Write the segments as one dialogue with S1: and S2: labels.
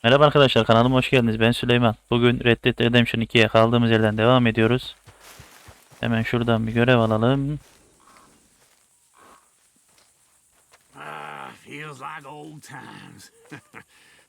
S1: Merhaba arkadaşlar, kanalıma hoş geldiniz. Ben Süleyman. Bugün Red Dead Redemption 2'ye kaldığımız yerden devam ediyoruz. Hemen şuradan bir görev alalım.
S2: Feels like old times.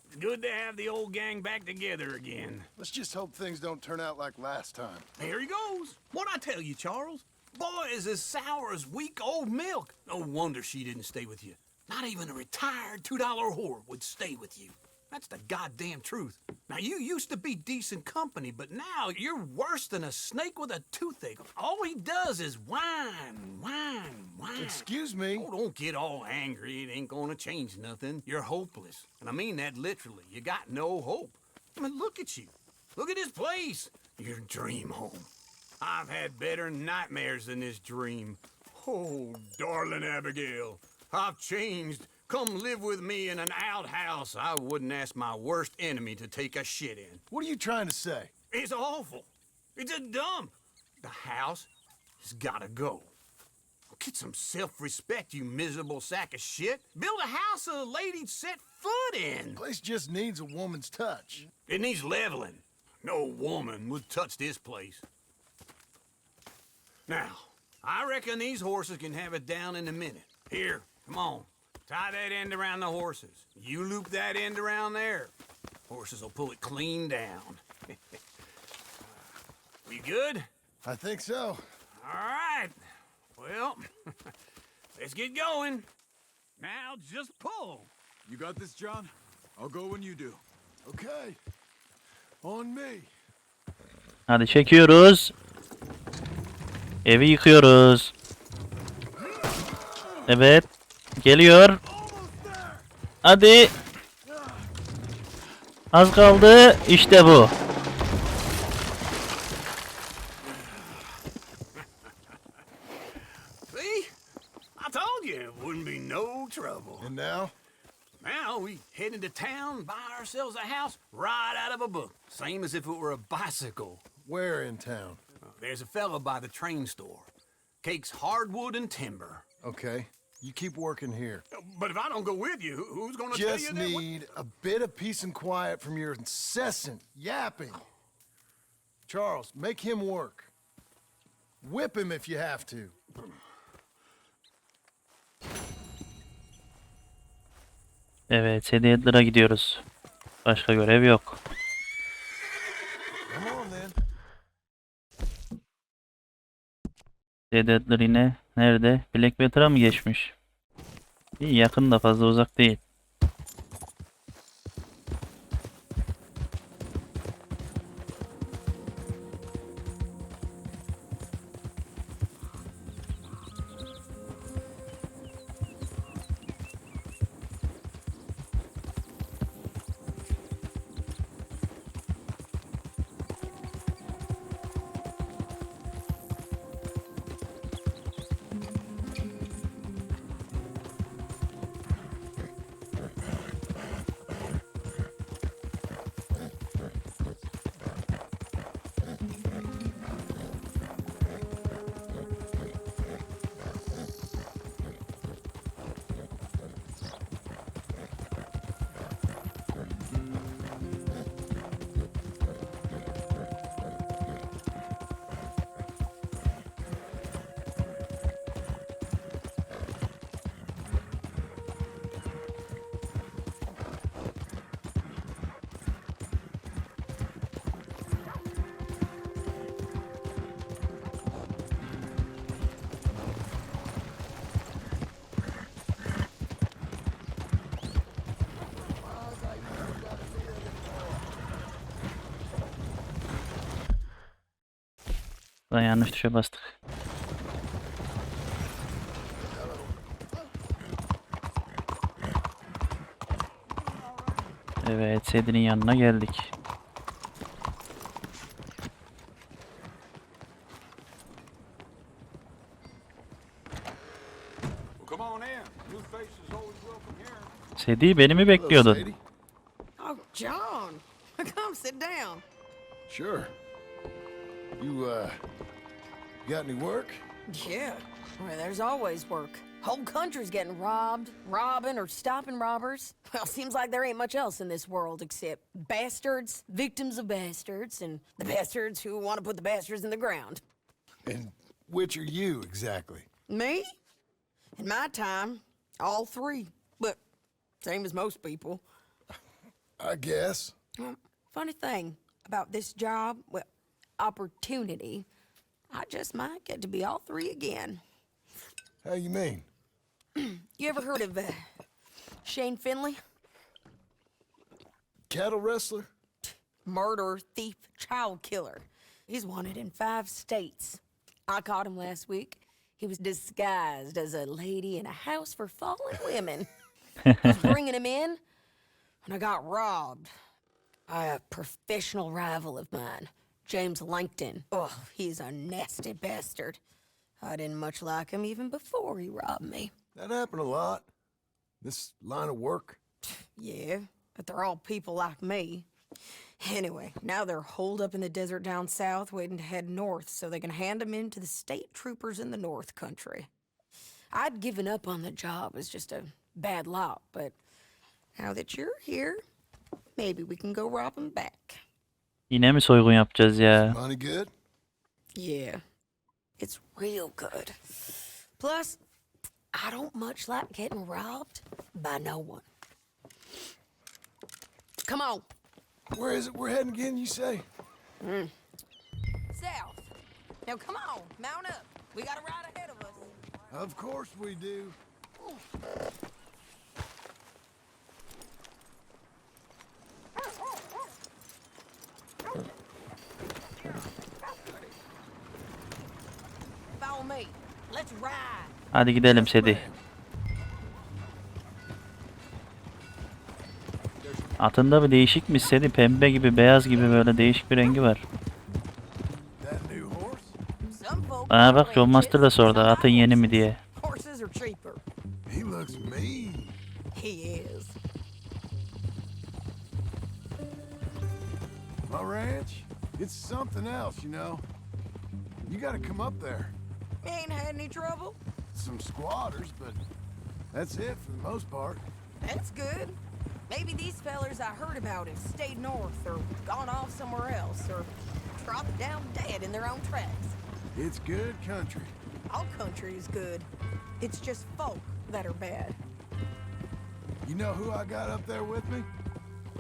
S2: It's good to have the old gang back together again.
S3: Let's just hope things don't turn out like last time.
S2: There he goes. What'd I tell you, Charles? Boy is as sour as weak old milk. No wonder she didn't stay with you. Not even a retired $2 whore would stay with you. That's the goddamn truth. Now, you used to be decent company, but now you're worse than a snake with a toothache. All he does is whine.
S3: Excuse me?
S2: Oh, don't get all angry. It ain't gonna change nothing. You're hopeless. And I mean that literally. You got no hope. I mean, look at you. Look at this place. Your dream home. I've had better nightmares than this dream. Oh, darling Abigail, I've changed. Come live with me in an outhouse I wouldn't ask my worst enemy to take a shit in.
S3: What are you trying to say?
S2: It's awful. It's a dump. The house has gotta go. Get some self-respect, you miserable sack of shit. Build a house a lady'd set foot in.
S3: Place just needs a woman's touch.
S2: It needs leveling. No woman would touch this place. Now, I reckon these horses can have it down in a minute. Here, come on. Tie that end around the horses. You loop that end around there. Horses will pull it clean down. We good?
S3: I think so.
S2: All right. Well, let's get going. Now just pull.
S4: You got this, John? I'll go when you do.
S3: Okay. On me.
S1: Hadi çekiyoruz. Evi yıkıyoruz. Evet. Geliyor. Hadi. Az kaldı. İşte bu.
S2: See? I told you it wouldn't be no trouble.
S3: And now?
S2: Now we head into town, buy ourselves a house right out of a book. Same as if it were a bicycle.
S3: Where in town?
S2: There's a fella by the train store. Cakes hardwood and timber.
S3: Okay. You keep working here.
S2: But if I don't go with you, who's gonna tell you
S3: Just
S2: that?
S3: need a bit of peace and quiet from your incessant yapping. Charles, make him work. Whip him if you have to.
S1: Evet, hediyetlere gidiyoruz. Başka görev yok.
S3: Come on then.
S1: Hediyeler yine nerede? Blackwater'a mı geçmiş? İyi, yakın da fazla uzak değil. Lan yanlış tuşa bastık. Evet, Sedin'in yanına geldik. Sedi, beni mi bekliyordun?
S3: Sadie.
S5: Oh, John, come sit down.
S3: Sure. You got any work?
S5: Yeah, well, there's always work. Whole country's getting robbed, robbing, or stopping robbers. Well, seems like there ain't much else in this world except bastards, victims of bastards, and the bastards who want to put the bastards in the ground.
S3: And which are you, exactly?
S5: Me? In my time, all three. But same as most people.
S3: I guess.
S5: Well, funny thing about this job, well, opportunity, I just might get to be all three again.
S3: How you mean?
S5: You ever heard of Shane Finley?
S3: Cattle wrestler?
S5: Murderer, thief, child killer. He's wanted in 5 states. I caught him last week. He was disguised as a lady in a house for fallen women. I was bringing him in, and I got robbed by a professional rival of mine, James Langton. Oh, he's a nasty bastard. I didn't much like him even before he robbed me.
S3: That happened a lot. This line of work.
S5: Yeah, but they're all people like me. Anyway, now they're holed up in the desert down south waiting to head north so they can hand them in to the state troopers in the north country. I'd given up on the job as just a bad lot, but now that you're here, maybe we can go rob them back.
S1: Yine mi soygun yapacağız ya?
S3: Money good?
S5: Yeah, it's real good. Plus, I don't much like getting robbed by no one. Come on.
S3: Where is it we're heading again, you say?
S5: South. Now come on, mount up. We got a ride ahead of us.
S3: Of course we do.
S5: Follow me. Let's ride.
S1: Hadi gidelim Sedi. Atında bir değişikmiş Sedi. Pembe gibi, beyaz gibi böyle değişik bir rengi var.
S3: That new horse?
S5: Some folks
S1: Aa bak John Master da sordu atın yeni mi diye.
S5: horses are cheaper.
S3: He looks mean.
S5: He is.
S3: My ranch? It's something else, you know. You gotta come up there.
S5: Ain't had any trouble.
S3: Some squatters, but that's it for the most part.
S5: That's good. Maybe these fellers I heard about have stayed north or gone off somewhere else or dropped down dead in their own tracks.
S3: It's good country.
S5: All country is good. It's just folk that are bad.
S3: You know who I got up there with me?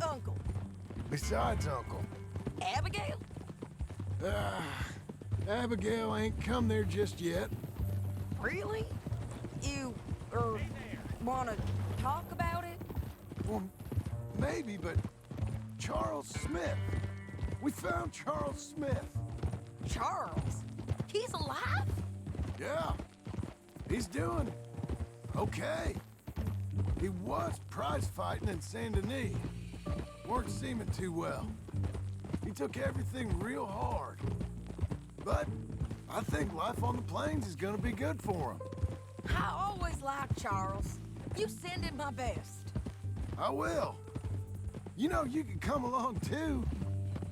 S5: Uncle.
S3: Besides Uncle.
S5: Abigail?
S3: Abigail ain't come there just yet.
S5: Really? You, wanna talk about it?
S3: Well, maybe, but Charles Smith. We found Charles Smith.
S5: Charles? He's alive?
S3: Yeah. He's doing okay. He was prize fighting in Saint Denis. Weren't seeming too well. He took everything real hard. But I think life on the plains is gonna be good for him.
S5: I always liked Charles. You send him my best.
S3: I will. You know, you can come along too.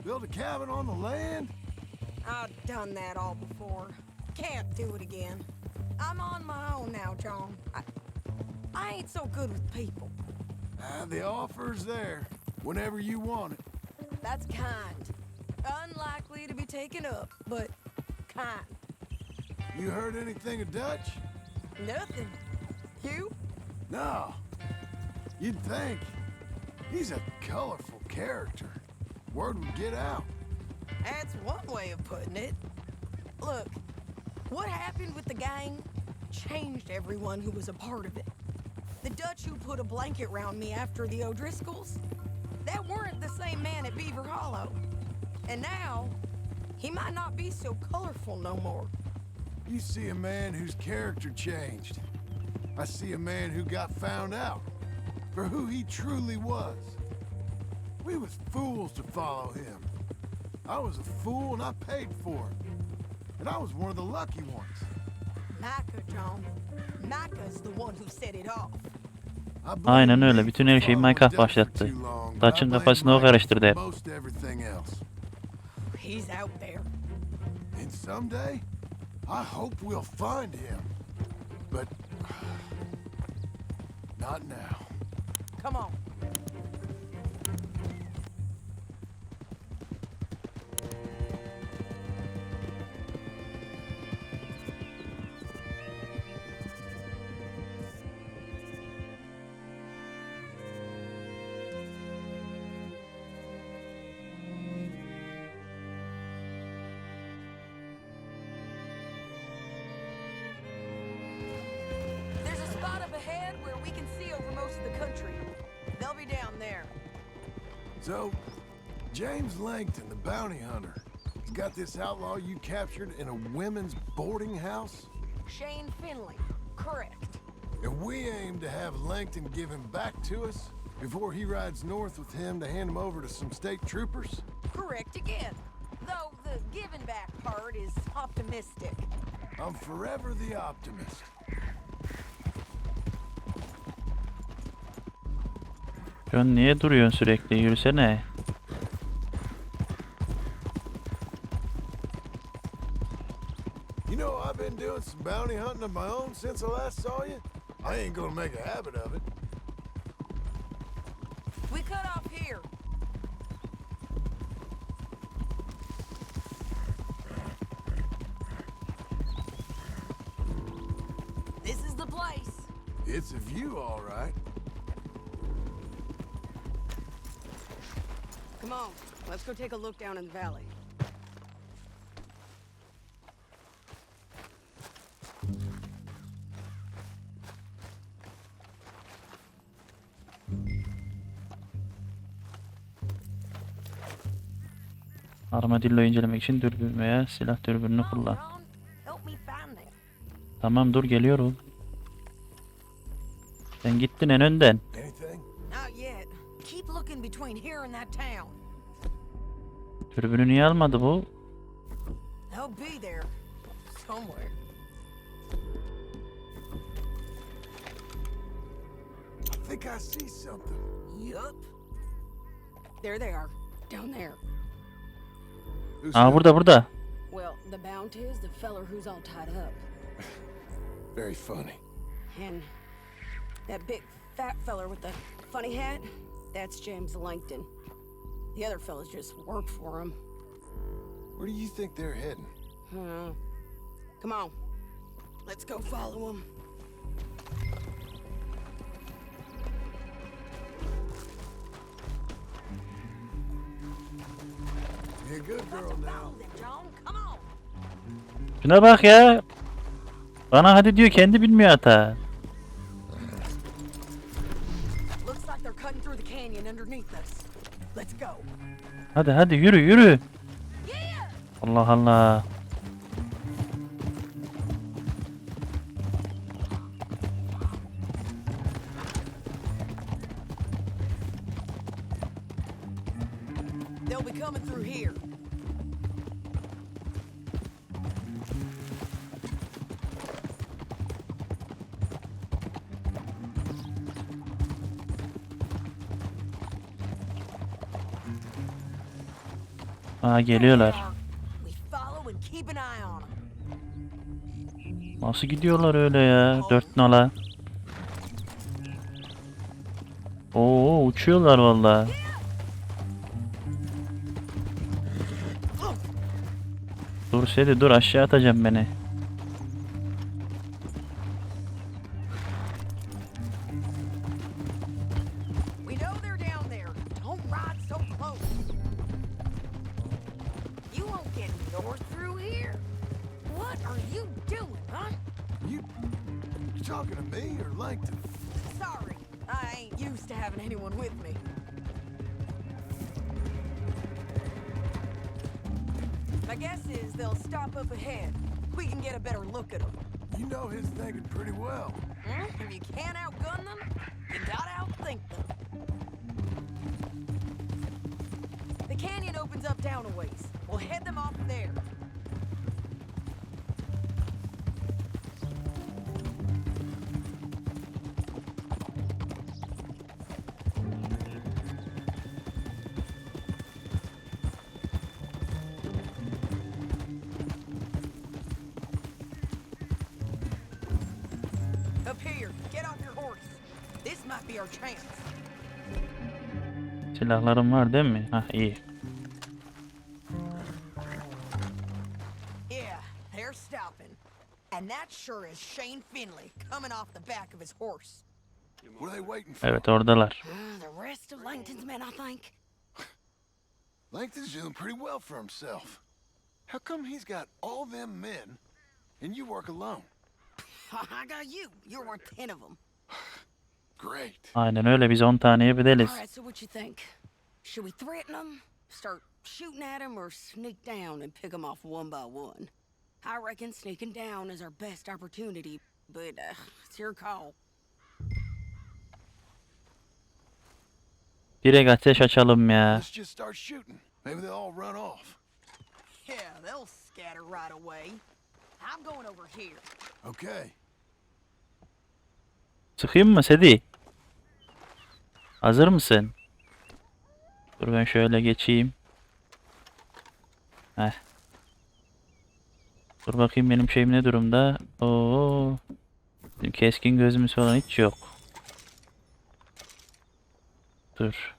S3: Build a cabin on the land.
S5: I've done that all before. Can't do it again. I'm on my own now, John. I ain't so good with people.
S3: The offer's there whenever you want it.
S5: That's kind. Unlikely to be taken up, but kind.
S3: You heard anything of Dutch?
S5: Nothing. You?
S3: No. You'd think. He's a colorful character. Word would get out.
S5: That's one way of putting it. Look, what happened with the gang changed everyone who was a part of it. The Dutch who put a blanket round me after the O'Driscolls, that weren't the same man at Beaver Hollow. And now, he might not be so colorful no more.
S3: You see a man whose character changed. I see a man who got found out for who he truly was. We was fools to follow him. I was a fool and I paid for it. And I was one of the lucky ones.
S5: Micah, John. Micah's the one who set it off.
S3: I believe
S1: Aynen öyle.
S3: me
S1: Bütün her şeyi
S3: following
S1: Minecraft
S3: Dutch for
S1: başlattı.
S3: too long, but
S1: Dutch'ın
S3: I blame
S1: kafasını o
S3: Micah
S1: karıştırdı
S3: for
S1: hep.
S3: most everything else.
S5: He's out there.
S3: And someday, I hope we'll find him. But Not now.
S5: Come on. There's a spot up ahead where we can see over most of the country. They'll be down there.
S3: So, James Langton, the bounty hunter, he's got this outlaw you captured in a women's boarding house?
S5: Shane Finley. Correct.
S3: And we aim to have Langton give him back to us before he rides north with him to hand him over to some state troopers?
S5: Correct again. Though the giving back part is optimistic.
S3: I'm forever the optimist.
S1: John niye duruyorsun sürekli? Yürüsene.
S3: You know, I've been doing some bounty hunting of my own since I last saw you. I ain't gonna make a habit of it.
S5: We cut off here. This is the place.
S3: It's a view, all right.
S5: Come on, let's go take a look down in the valley.
S1: Armadillo'yu incelemek için dürbün veya silah dürbününü
S5: Come on,
S1: kullan.
S5: Ron. Help me find them.
S1: Tamam dur geliyorum. Sen gittin en önden.
S3: Anything?
S5: Not yet. Keep looking between here and that town.
S1: Dürbünü niye almadı bu?
S5: They'll be there. Somewhere.
S3: I think I see something.
S5: Yup. There they are. Down there.
S3: Who's
S1: Aa
S3: that?
S1: burada.
S5: Well, the bounty is the feller who's all tied up.
S3: Very funny.
S5: And that big fat feller with the funny hat, that's James Langton. The other fellas just work for him.
S3: Where do you think they're heading?
S5: Come on. Let's go follow him.
S3: Be a good girl now.
S5: Follow them, John. Come on.
S1: Şuna bak ya. Bana hadi diyor, kendi bilmiyor hata.
S5: Looks like they're cutting through the canyon underneath us. Let's go.
S1: Hadi hadi yürü yürü.
S5: Yeah!
S1: Allah Allah.
S5: They'll be coming through here.
S1: Aa geliyorlar.
S5: We follow and keep an eye on them.
S1: Nasıl gidiyorlar öyle ya? Dört nala. Oo uçuyorlar vallahi. Dur Sedi dur, aşağı atacağım beni.
S5: We know they're down there. Don't ride so close. You won't get north through here. What are you doing, huh?
S3: You talking to me or Langton?
S5: Sorry, I ain't used to having anyone with me. My guess is they'll stop up ahead. We can get a better look at them.
S3: You know his thinking pretty well.
S5: If you can't outgun them, you gotta outthink them. The canyon opens up down a ways. We'll head them off there. Up might be our chance.
S1: Silahlarım var değil mi? Hah, iyi.
S5: Yeah, they're stopping. And that sure is Shane Finley coming off the back of his horse.
S3: What are they waiting for?
S1: Evet, oradalar.
S5: The rest of Langton's men, I think.
S3: Langton's doing pretty well for himself. How come he's got all them men and you work alone?
S5: I got you. You're worth 10 of them.
S3: Great.
S1: Aynen öyle, biz 10 taneye bedeliz.
S5: All right, so what you think? Should we threaten them, start shooting at them, or sneak down and pick them off one by one? I reckon sneaking down is our best opportunity, but it's your call.
S1: Direkt ateş açalım ya.
S3: Let's just start shooting. Maybe they'll all run off.
S5: Yeah, they'll scatter right away. I'm going over here.
S3: Okay.
S1: Sıkayım mı Sedi? Hazır mısın? Dur ben şöyle geçeyim. Heh. Dur bakayım benim şeyim ne durumda? Oo. Bizim keskin gözümüz falan hiç yok. Dur.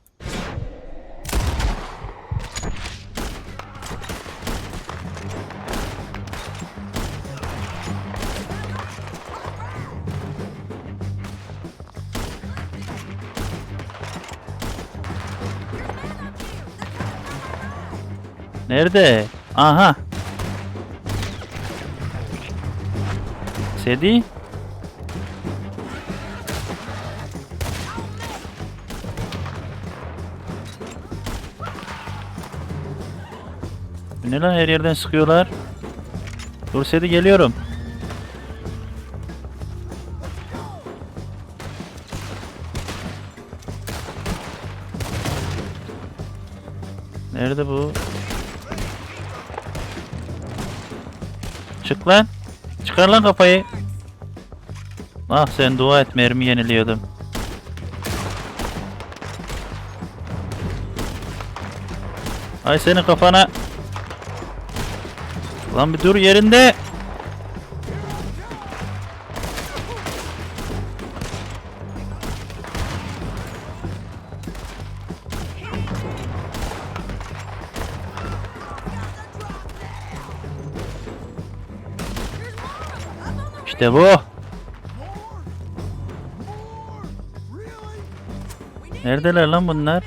S1: Nerede? Aha. Sedi. Ne lan, her yerden sıkıyorlar. Dur Sedi, geliyorum. Nerede bu? Çık lan. Çıkar lan kafayı. Ah sen dua et, mermi yeniliyordum. Ay senin kafana. Lan bir dur yerinde. İşte bu. Neredeler lan bunlar?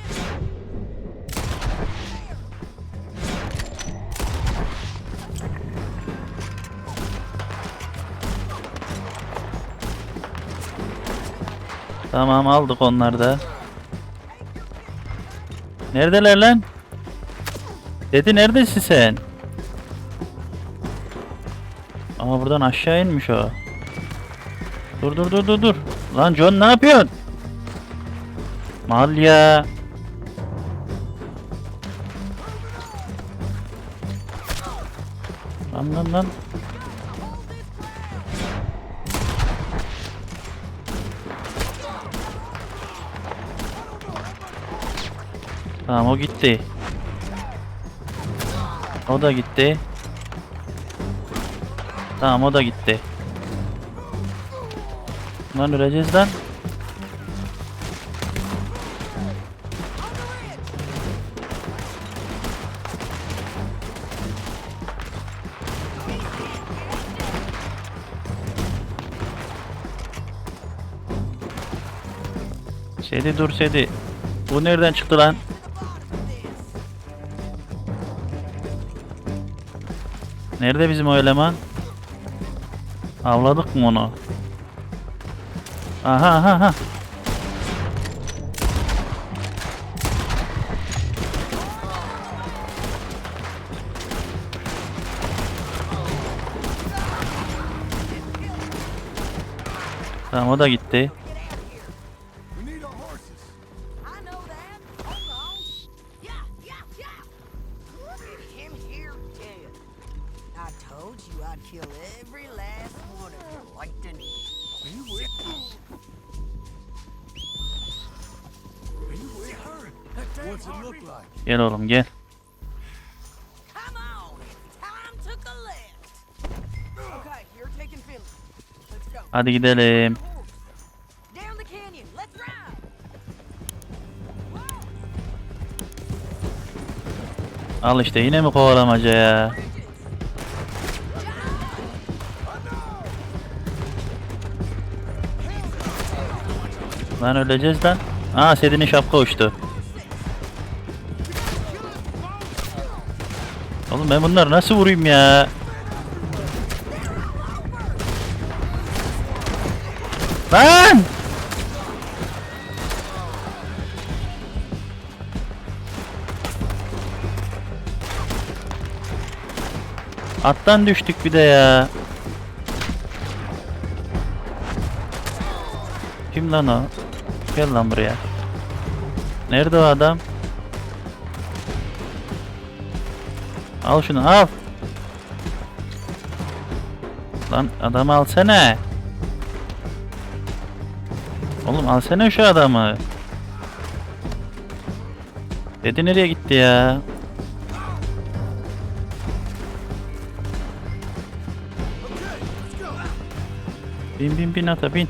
S1: Tamam, aldık onları da. Neredeler lan? Dedi, neredesin sen? Ama buradan aşağı inmiş o. Dur. Lan John, ne yapıyorsun? Mal ya. Lan. Tamam, o gitti. O da gitti. Tamam, o da gitti. Lan öleceğiz lan. Sedi, dur Sedi. Bu nereden çıktı lan? Nerede bizim o eleman? Avladık mı onu? Aha. Tamam, o da gitti.
S3: We need our horses.
S5: I know that. Hold on. Yeah. Him here dead. I told you I'd kill every last one of you, Langton.
S3: Are you with her? What's it look like?
S1: Gel oğlum, gel.
S5: Come on, it's time to collect. Okay, you're taking Finley. Let's go.
S1: Hadi gidelim.
S5: Down the canyon. canyon. Let's ride.
S1: Al işte yine mi kovalamaca ya? Lan öleceğiz lan. Aa Sedin'in şapka uçtu. Oğlum ben bunları nasıl vurayım ya? Lan! Attan düştük bir de ya. Kim lan o? Gel lan buraya. Nerede o adam? Al şunu al. Lan adamı alsana. Oğlum alsana şu adamı. Dedi nereye gitti ya? Bin ata bin.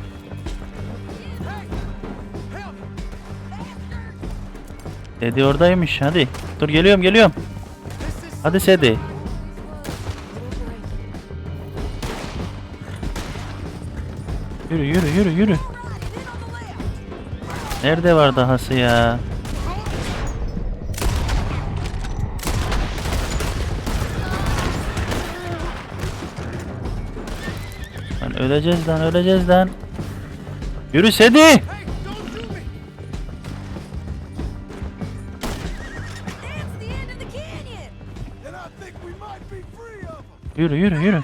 S1: Dedi oradaymış hadi. Dur geliyorum. Hadi Sedi. Yürü. Nerede var dahası ya? Lan öleceğiz lan. Yürü Sedi. Yürü.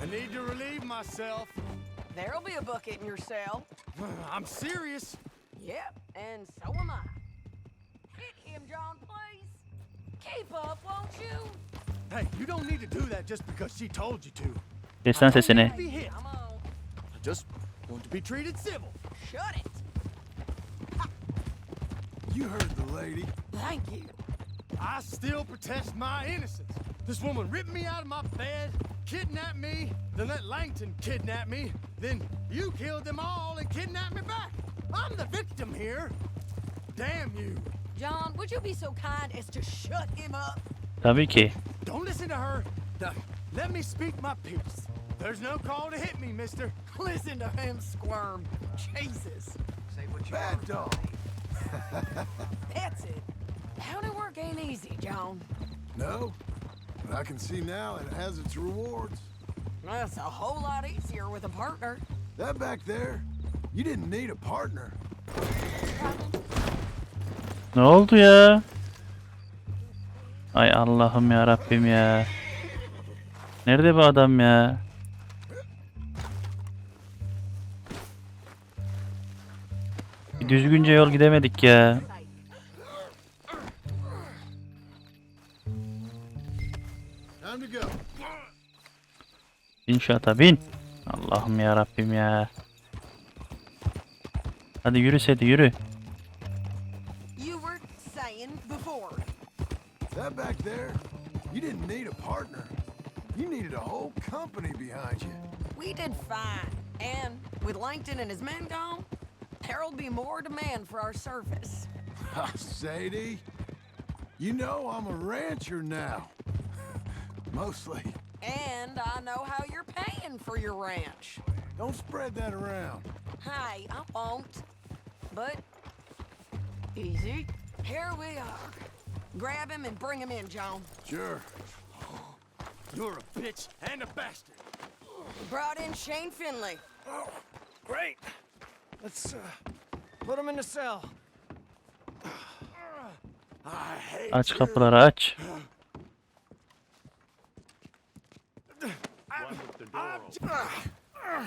S3: I need to relieve myself.
S5: There'll be a bucket in your cell.
S3: I'm serious.
S5: Yep, and so am I. Hit him, John, please. Keep up, won't you?
S3: Hey, you don't need to do that just because she told you to.
S1: Kes lan sesini.
S3: Be hit.
S5: Come on.
S3: I just want to be treated civil.
S5: Shut it.
S3: You heard the lady.
S5: Thank you.
S3: I still protest my innocence. This woman ripped me out of my bed, kidnapped me, then let Langton kidnap me, then you killed them all and kidnapped me back. I'm the victim here. Damn you.
S5: John, would you be so kind as to shut him up?
S1: Tabii ki.
S3: Don't listen to her. Now, let me speak my piece. There's no call to hit me, mister.
S5: Listen to him squirm. Jesus.
S2: Say what you
S3: Bad dog.
S5: That's it. County work ain't easy, John.
S3: No, but I can see now it has its rewards.
S5: That's a whole lot easier with a partner.
S3: That back there, you didn't need a partner.
S1: Ne oldu ya? Ay Allah'ım ya Rabbim ya. Nerede bu adam ya? Bir düzgünce yol gidemedik ya.
S3: Time to go.
S1: Bin şu ata bin. Allah'ım ya Rabbim ya. Hadi yürü Sedi yürü.
S5: You were saying before.
S3: That back there, you didn't need a partner. You needed a whole company behind you.
S5: We did fine. And with Langton and his men gone, there'll be more demand for our service.
S3: Sadie, you know I'm a rancher now. Mostly.
S5: And I know how you're paying for your ranch.
S3: Don't spread that around.
S5: Hey, I won't. But easy. Here we are. Grab him and bring him in, John.
S3: Sure. You're a bitch and a bastard.
S5: We brought in Shane Finley.
S3: Oh, great. Let's put him in the cell. I hate
S1: Aç
S3: you.
S1: kapıları aç.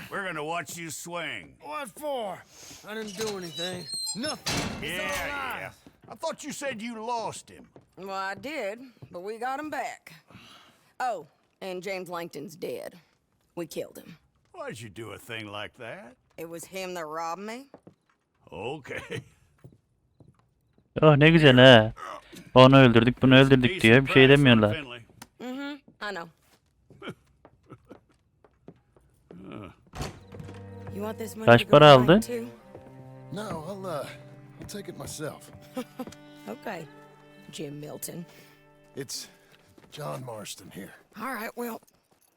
S2: We're gonna watch you swing.
S3: What for? I didn't do anything.
S2: Nothing.
S3: Yeah. I thought you said you lost him.
S5: Well, I did, but we got him back. Oh, and James Langton's dead. We killed him.
S3: Why'd you do a thing like that?
S5: It was him that robbed me.
S3: Okay.
S1: Oh ne güzel ha. Onu öldürdük, bunu öldürdük diyor. Bir şey demiyorlar.
S5: I know. You want this money
S1: Kaç
S5: to go
S1: para
S5: to
S1: aldı?
S5: mine too?
S3: No, I'll take it myself.
S5: Okay, Jim Milton.
S3: It's John Marston here.
S5: All right, well,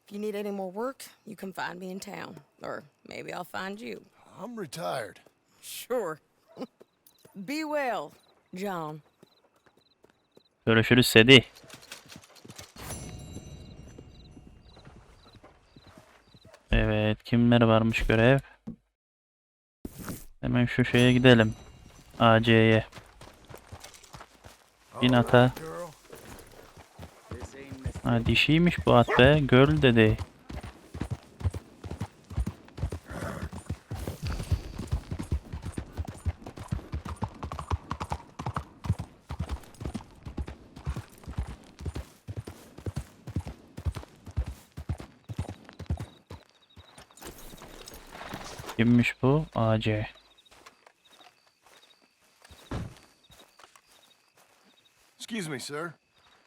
S5: if you need any more work, you can find me in town. Or maybe I'll find you.
S3: I'm retired.
S5: Sure. Be well, John.
S1: Görüşürüz Sedi. Evet, kimler varmış görev? Hemen şu şeye gidelim. AC'ye. Bin ata. Ha, dişiymiş bu at be. Girl dedi. Kimmiş bu? AC.
S3: Excuse me, sir.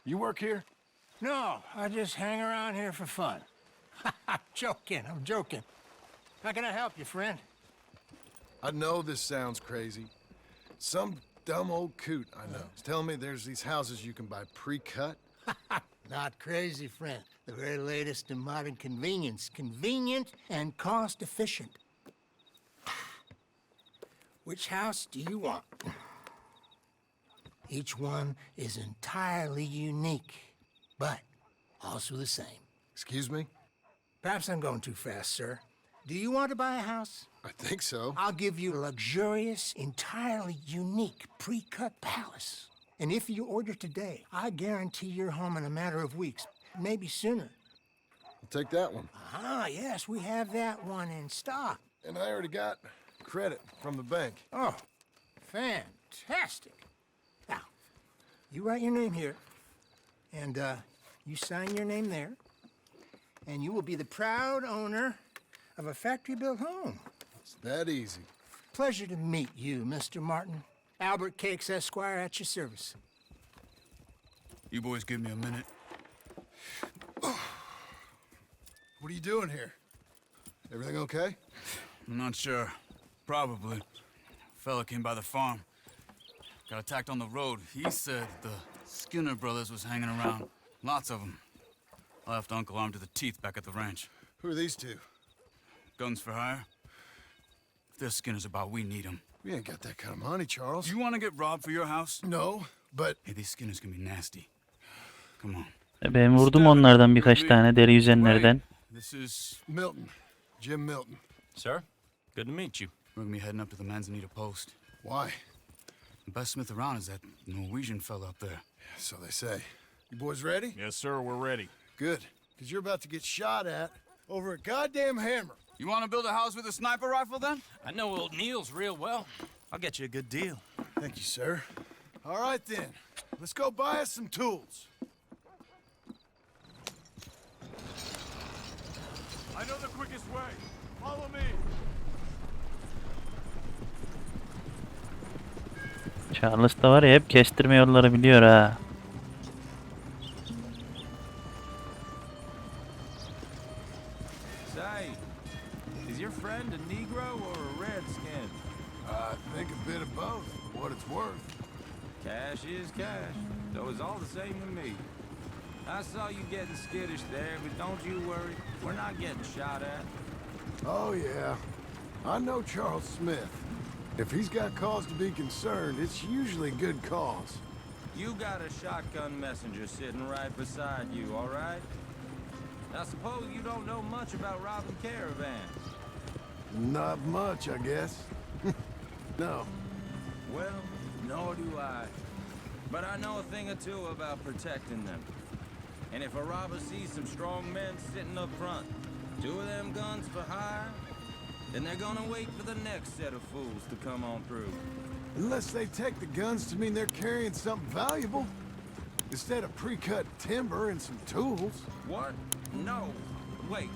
S3: You work here?
S6: No, I just hang around here for fun. I'm joking. How can I help you, friend?
S3: I know this sounds crazy. Some dumb old coot I know is telling me there's these houses you can buy pre-cut.
S6: Not crazy, friend. The very latest in modern convenience. Convenient and cost-efficient. Which house do you want? Each one is entirely unique, but also the same.
S3: Excuse me?
S6: Perhaps I'm going too fast, sir. Do you want to buy a house?
S3: I think so.
S6: I'll give you a luxurious, entirely unique pre-cut palace. And if you order today, I guarantee you're home in a matter of weeks, maybe sooner.
S3: I'll take that one.
S6: Ah, yes, we have that one in stock.
S3: And I already got credit from the bank.
S6: Oh, fantastic. Now, you write your name here, and you sign your name there, and you will be the proud owner of a factory-built home.
S3: It's that easy.
S6: Pleasure to meet you, Mr. Martin. Albert Cakes, Esquire, at your service.
S4: You boys give me a minute.
S3: What are you doing here? Everything okay?
S4: I'm not sure. Probably. Fella came by the farm. Got attacked on the road. He said the Skinner brothers was hanging around. Lots of them. I left Uncle armed to the teeth back at the ranch.
S3: Who are these two?
S4: Guns for hire? If there's Skinner's about, we need them.
S3: We ain't got that kind of money, Charles.
S4: You want to get robbed for your house?
S3: No, but...
S4: Hey, these Skinners can be nasty. Come on.
S1: Ben vurdum onlardan birkaç tane deri yüzenlerden.
S4: This is...
S3: Milton. Jim Milton.
S7: Sir, good to meet you.
S4: We're gonna be heading up to the Manzanita post.
S3: Why?
S4: The best smith around is that Norwegian fella up there.
S3: So they say. You boys ready?
S7: Yes, sir, we're ready.
S3: Good. Because you're about to get shot at over a goddamn hammer.
S4: You want to build a house with a sniper rifle, then?
S7: I know old Neil's real well. I'll get you a good deal.
S3: Thank you, sir. All right, then. Let's go buy us some tools.
S7: I know the quickest way. Follow me.
S1: Charles da var ya, hep kestirme yolları biliyor ha.
S8: Say, is your friend a Negro or a Redskin?
S3: I think a bit of both, for what it's worth.
S8: Cash is cash, so it's all the same to me. I saw you getting skittish there, but don't you worry. We're not getting shot at.
S3: Oh, yeah. I know Charles Smith. If he's got cause to be concerned, it's usually good cause.
S8: You got a shotgun messenger sitting right beside you, all right? I suppose you don't know much about robbing caravans.
S3: Not much, I guess. No.
S8: Well, nor do I. But I know a thing or two about protecting them. And if a robber sees some strong men sitting up front, 2 of them guns for hire, then they're gonna wait for the next set of fools to come on through.
S3: Unless they take the guns to mean they're carrying something valuable. Instead of pre-cut timber and some tools.
S8: What? No. Wait,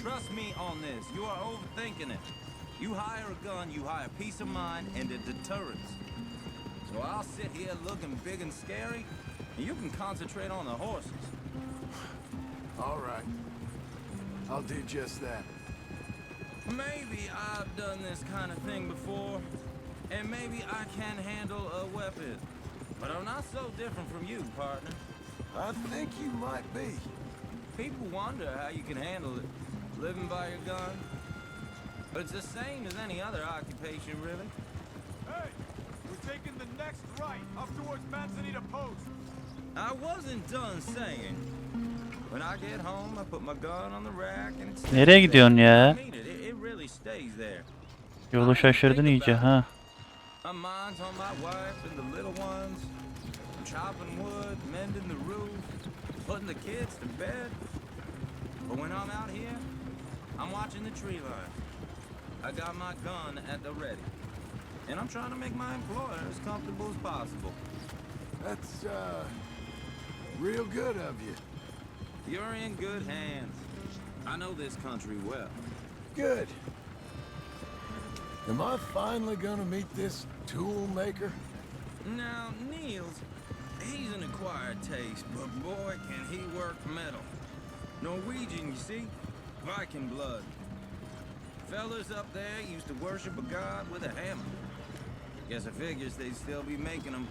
S8: trust me on this. You are overthinking it. You hire a gun, you hire peace of mind and a deterrence. So I'll sit here looking big and scary, and you can concentrate on the horses.
S3: All right. I'll do just that.
S8: Maybe I've done this kind of thing before, and maybe I can handle a weapon. But I'm not so different from you, partner.
S3: I think you might be.
S8: People wonder how you can handle it, living by your gun. But it's the same as any other occupation, really.
S7: Hey, we're taking the next right, up towards Manzanita Post.
S8: I wasn't done saying. When I get home, I put my gun on the rack and it's...
S1: Nereye gidiyorsun ya?
S8: I mean it really stays there.
S1: Yolu şaşırdın iyice ha.
S8: My mind's on my wife and the little ones. I'm chopping wood, mending the roof, putting the kids to bed. But when I'm out here, I'm watching the tree line. I got my gun at the ready. And I'm trying to make my employer as comfortable as possible.
S3: That's, real good of you.
S8: You're in good hands. I know this country well.
S3: Good. Am I finally gonna meet this tool maker?
S8: Now, Niels, he's an acquired taste, but boy, can he work metal. Norwegian, you see? Viking blood. Fellas up there used to worship a god with a hammer. Guess I figures they'd still be making them.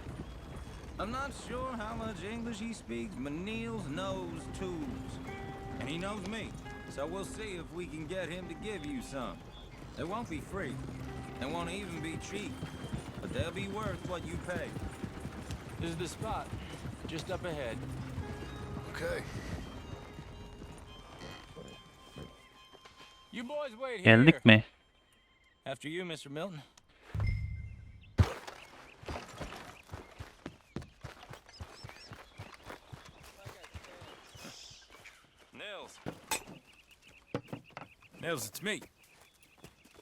S8: I'm not sure how much English he speaks, but Niels knows tools. And he knows me, so we'll see if we can get him to give you some. They won't be free. They won't even be cheap. But they'll be worth what you pay.
S7: This is the spot, just up ahead.
S3: Okay.
S7: You boys wait here.
S1: Geldik mi?
S7: After you, Mr. Milton. Nils, it's me.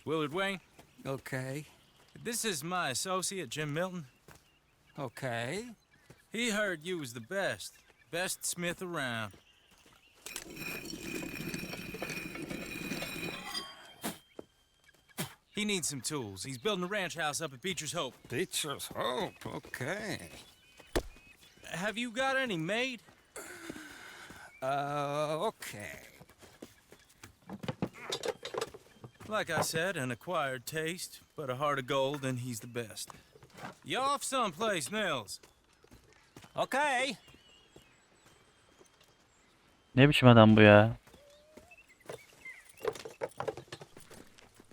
S7: Willard Wayne.
S9: Okay.
S7: This is my associate, Jim Milton.
S9: Okay.
S7: He heard you was the best smith around. He needs some tools. He's building a ranch house up at Beecher's Hope.
S9: Beecher's Hope, okay.
S7: Have you got any made?
S9: Okay.
S7: Like I said, an acquired taste, but a heart of gold, and he's the best. You off someplace, Nils?
S9: Okay.
S1: Ne biçim adam bu ya?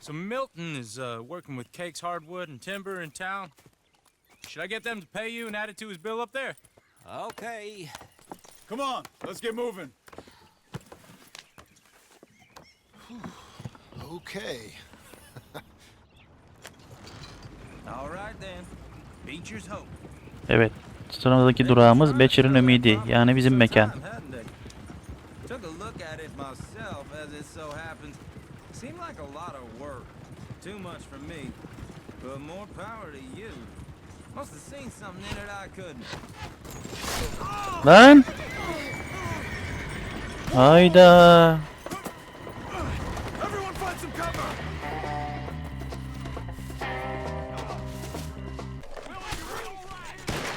S7: So Milton is working with Cake's Hardwood and Timber in town. Should I get them to pay you and add it to his bill up there?
S9: Okay.
S4: Come on, let's get moving.
S3: Okay.
S8: All right then. Beecher's Hope.
S1: Evet. Sıradaki durağımız Beecher'ın ümidi. Yani bizim mekan.
S8: Took a look at it myself as it so happens. Seemed like a lot of work. Too much for me. But more power to you. Must have seen something in it I couldn't.
S1: Lan! Hayda!
S3: Everyone find some cover!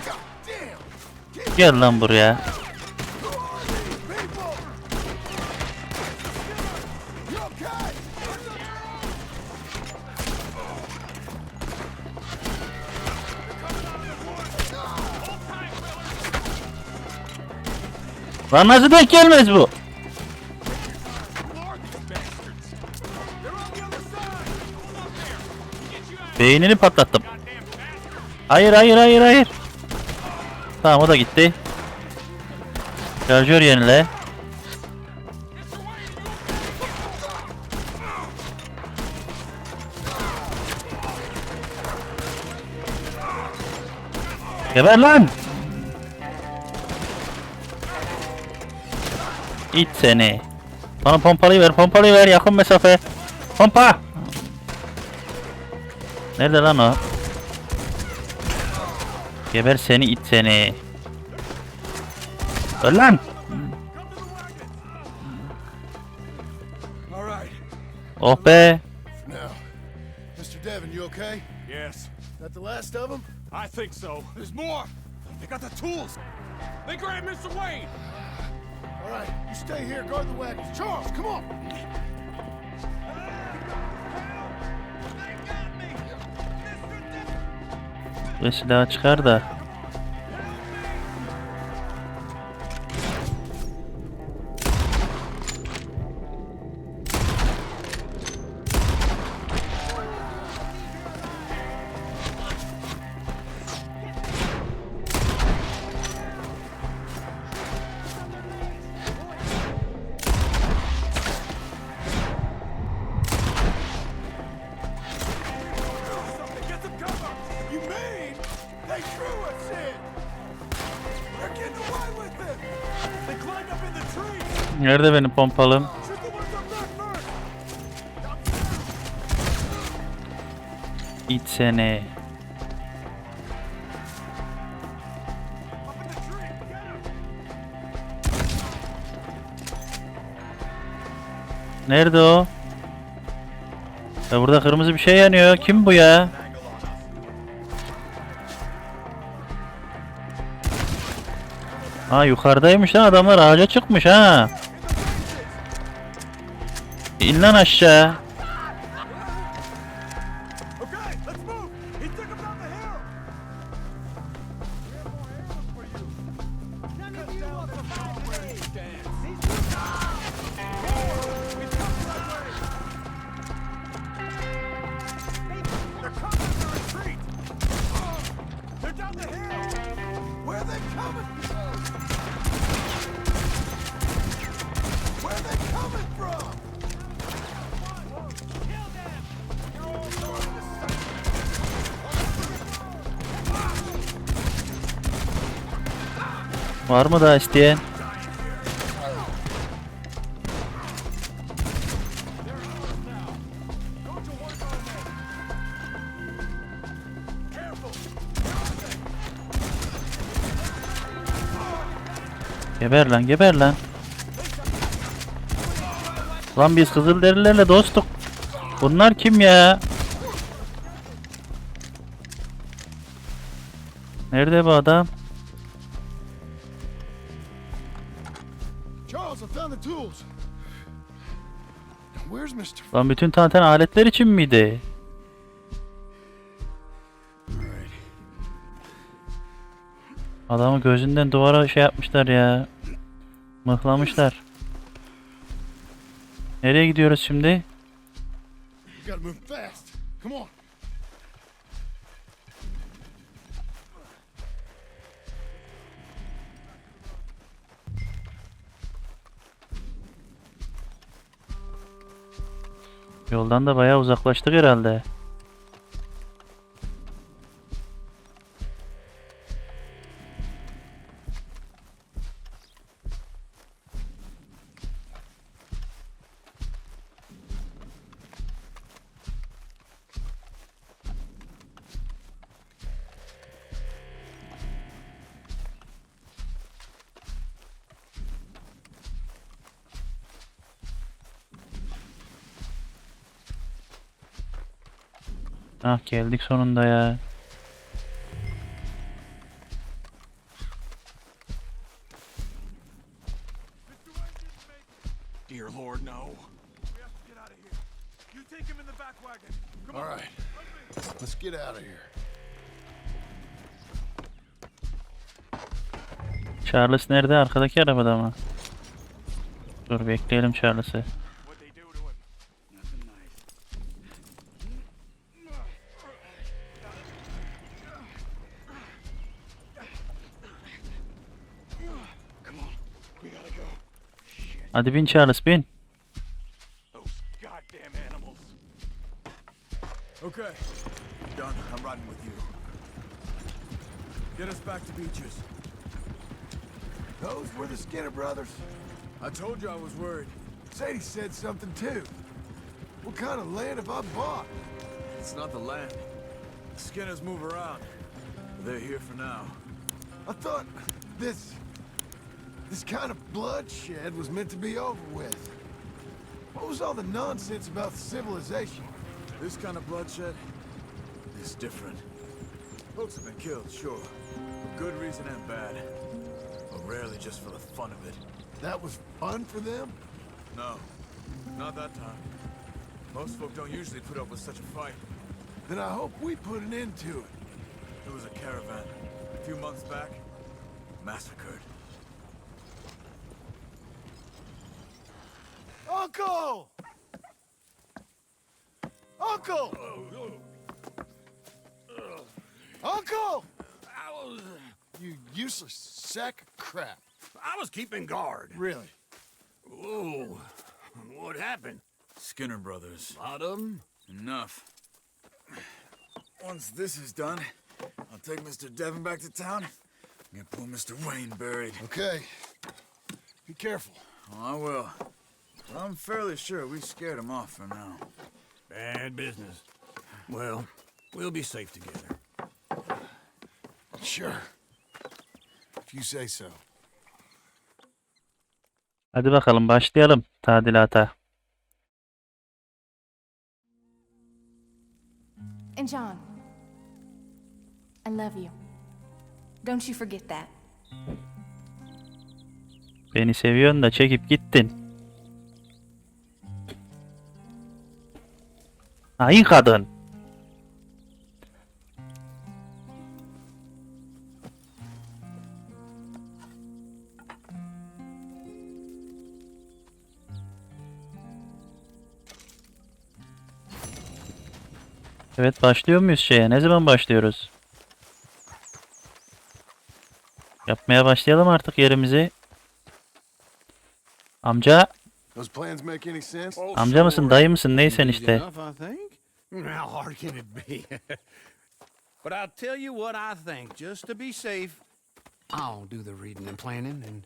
S3: God damn!
S1: Gel lan buraya.
S3: People! You okay?
S1: Lan nasıl denk gelmez bu? Beynini patlattım. Hayır hayır hayır hayır. Tamam o da gitti. Şarjör yenile. Geber lan. İt seni. Bana pompalıyı ver yakın mesafe. Pompa. Nerede lan o? Geber seni it seni. Öl lan.
S3: All right.
S1: Oh be.
S3: Now, Mr. Devon, you okay?
S2: Yes,
S3: Is that the last of them?
S2: I think so. There's more. They got the tools. They grabbed Mr. Wayne.
S3: All right, you stay here, guard the wagons. Charles, come on.
S1: Ve silahı çıkar da.
S3: Get some cover. You mean they threw us in? They're getting away with it. They climbed up in the tree.
S1: Nerede benim pompalım?
S3: Shoot the ones up there first.
S1: İt seni.
S3: Up in the tree. Get 'em.
S1: Nerede o? Ya burada kırmızı bir şey yanıyor. Kim bu ya? Ha yukarıdaymış lan, adamlar ağaca çıkmış ha. İn lan aşağı.
S3: Okay, let's move. He took him down the hill. We have more ammo for you. Cut down the fire where he stands. He's coming right way. They're coming to retreat. They're down the hill. Where are they coming from? Where are they coming from? Kill them. You're all going to
S1: Var mı daha isteyen? Geber lan, geber lan. Lan biz Kızılderililerle dostuk. Bunlar kim ya? Nerede bu adam?
S3: Charles, I found the tools. Where's Mr.
S1: Lan bütün tanten aletler için miydi? Adamı gözünden duvara şey yapmışlar ya. Mıhlamışlar. Nereye gidiyoruz şimdi?
S3: You gotta move fast. Come on.
S1: Yoldan da bayağı uzaklaştık herhalde. Ah geldik sonunda ya.
S2: Dear Lord, no.
S3: We have to get out of here. You take him in the back wagon. Come on. All right. Let's get out of here.
S1: Charles nerede? Arkadaki arabada mı? Dur bekleyelim Charles'ı.
S2: What'd they do to him? Nothing nice. Come on, we gotta go.
S1: Hadi bin Charles bin.
S2: Those goddamn animals.
S3: Okay. Done. I'm riding with you. Get us back to Beaches. Those were the Skinner brothers. I told you I was worried. Sadie said something too. What kind of land have I bought? It's not the land. The Skinners move around. They're here for now. I thought this kind of bloodshed was meant to be over with. What was all the nonsense about civilization?
S10: This kind of bloodshed is different. Folks have been killed, sure. For good reason and bad. But rarely just for the fun of it.
S3: That was fun for them?
S10: No, not that time. Most folk don't usually put up with such a fight.
S3: Then I hope we put an end to it.
S10: There was a caravan a few months back, massacred.
S3: Uncle! Uncle! Uncle! You useless sack of crap.
S2: I was keeping guard.
S3: Really?
S2: Whoa. What happened?
S10: Skinner brothers.
S2: Lot of them?
S10: Enough. Once this is done, I'll take Mr. Devon back to town and get poor Mr. Wayne buried.
S3: Okay. Be careful.
S10: Oh, I will. But I'm fairly sure we scared him off for now.
S2: Bad business. Well, we'll be safe together.
S3: Sure. If you say so.
S1: Hadi bakalım başlayalım tadilata.
S11: And John, I love you. Don't you forget that.
S1: Beni seviyorsun da çekip gittin. Hain kadın. Evet, başlıyor muyuz şeye? Ne zaman başlıyoruz? Yapmaya başlayalım artık yerimizi. Amca.
S3: Those plans make any sense?
S1: Amca mısın, dayı mısın, neysen işte.
S2: Enough, I think. How hard can it be? But I'll tell you what I think, just to be safe. I'll do the reading and planning, and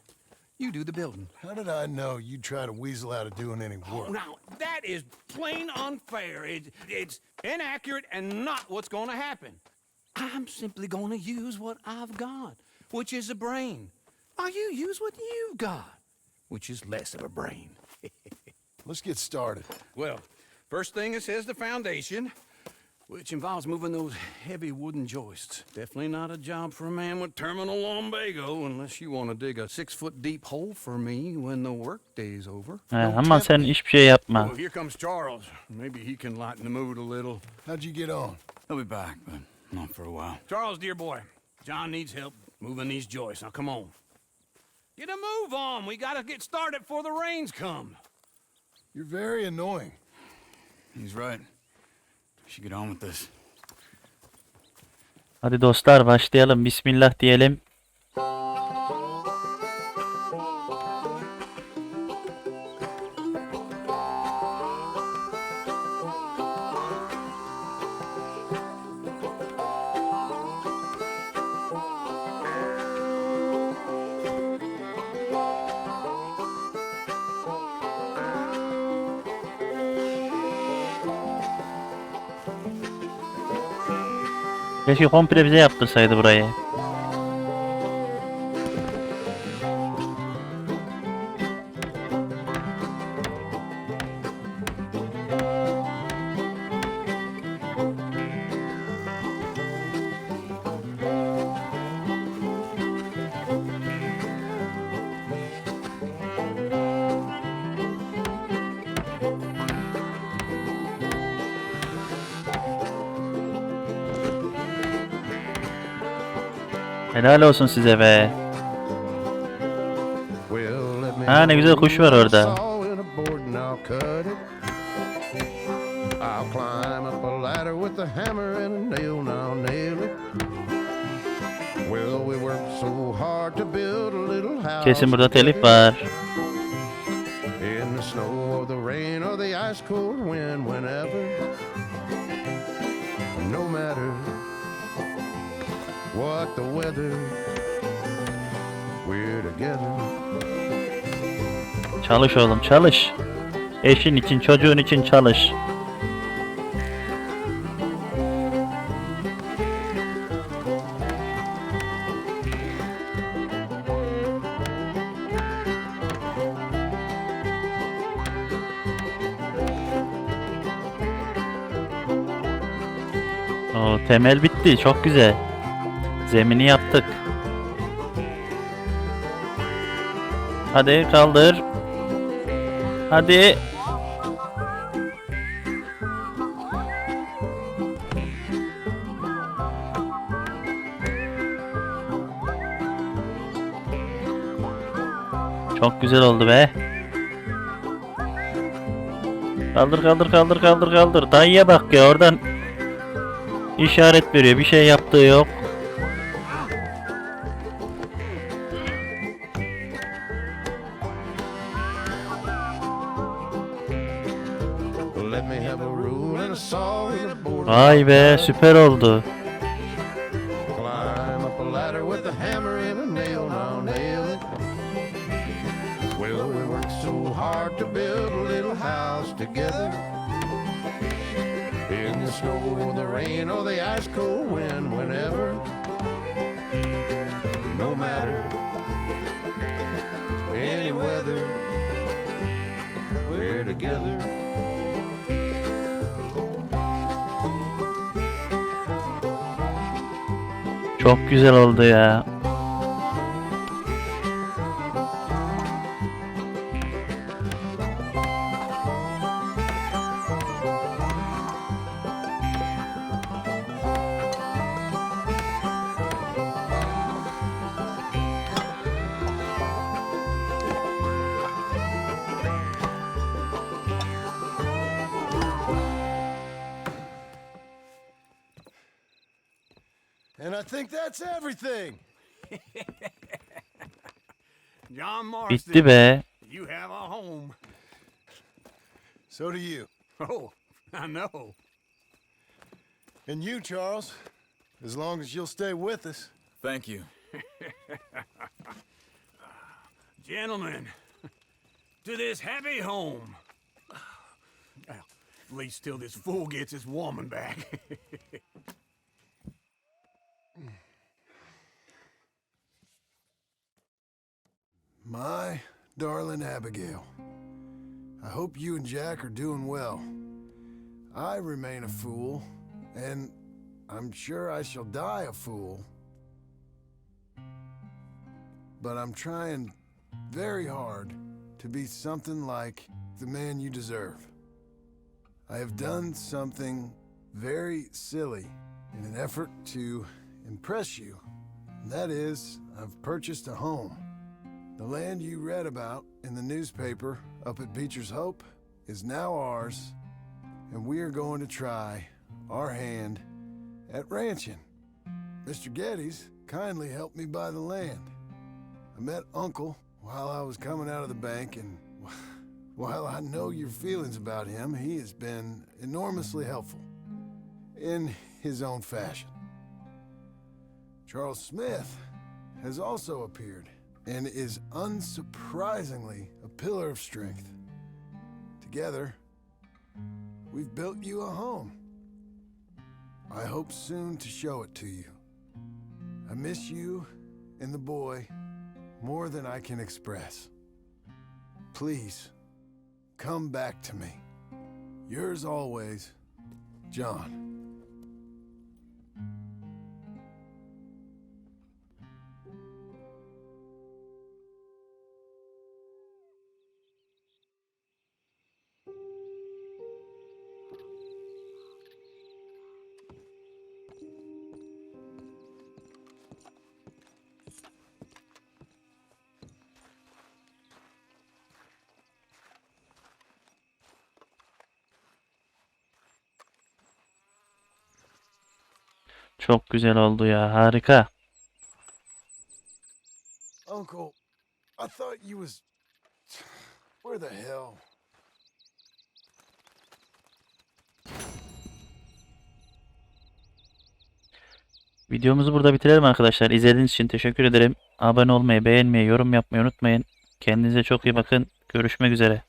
S2: you do the building.
S3: How did I know you'd try to weasel out of doing any work?
S2: Now, that is plain unfair. It's inaccurate and not what's going to happen. I'm simply going to use what I've got, which is a brain. While you use what you've got, which is less of a brain.
S3: Let's get started.
S2: Well, first thing it says the foundation, which involves moving those heavy wooden joists. Definitely not a job for a man with terminal lumbago, unless you want to dig a 6-foot deep hole for me when the workday's over.
S1: Ama sen hiçbir şey yapma.
S2: Oh, here comes Charles. Maybe he can lighten the mood a little.
S3: How'd you get on?
S4: He'll be back, but not for a while.
S2: Charles, dear boy, John needs help moving these joists. Now, come on. Get a move on. We gotta get started before the rains come.
S3: You're very annoying.
S4: He's right. We should get on with this.
S1: Hadi dostlar başlayalım. Bismillah diyelim. Keşke komple bize yaptırsaydı burayı. Helal olsun size be. Ha, ne güzel kuş var orada. Kesin burada telif var.
S3: What the weather, we're together.
S1: Çalış oğlum, çalış. Eşin için, çocuğun için çalış. O temel bitti. Çok güzel. Zemini yaptık. Hadi kaldır. Hadi. Çok güzel oldu be. Kaldır kaldır kaldır kaldır kaldır. Dayıya bak ya, oradan işaret veriyor. Bir şey yaptığı yok. Vay be, süper oldu. Çok güzel oldu ya.
S3: And I think that's everything.
S2: John
S1: Bitti
S2: Marston,
S1: be.
S2: you have a home.
S3: So do you.
S2: Oh, I know.
S3: And you, Charles, as long as you'll stay with us.
S10: Thank you.
S2: Gentlemen, to this happy home. Well, at least till this fool gets his woman back.
S3: My darling Abigail, I hope you and Jack are doing well. I remain a fool, and I'm sure I shall die a fool. But I'm trying very hard to be something like the man you deserve. I have done something very silly in an effort to impress you. And that is, I've purchased a home. The land you read about in the newspaper up at Beecher's Hope is now ours, and we are going to try our hand at ranching. Mr. Geddes kindly helped me buy the land. I met Uncle while I was coming out of the bank, and while I know your feelings about him, he has been enormously helpful in his own fashion. Charles Smith has also appeared and is unsurprisingly a pillar of strength. Together, we've built you a home. I hope soon to show it to you. I miss you and the boy more than I can express. Please, come back to me. Yours always, John.
S1: Çok güzel oldu ya. Harika.
S3: Uncle, I thought you was... Where the hell?
S1: Videomuzu burada bitirelim arkadaşlar. İzlediğiniz için teşekkür ederim. Abone olmayı, beğenmeyi, yorum yapmayı unutmayın. Kendinize çok iyi bakın. Görüşmek üzere.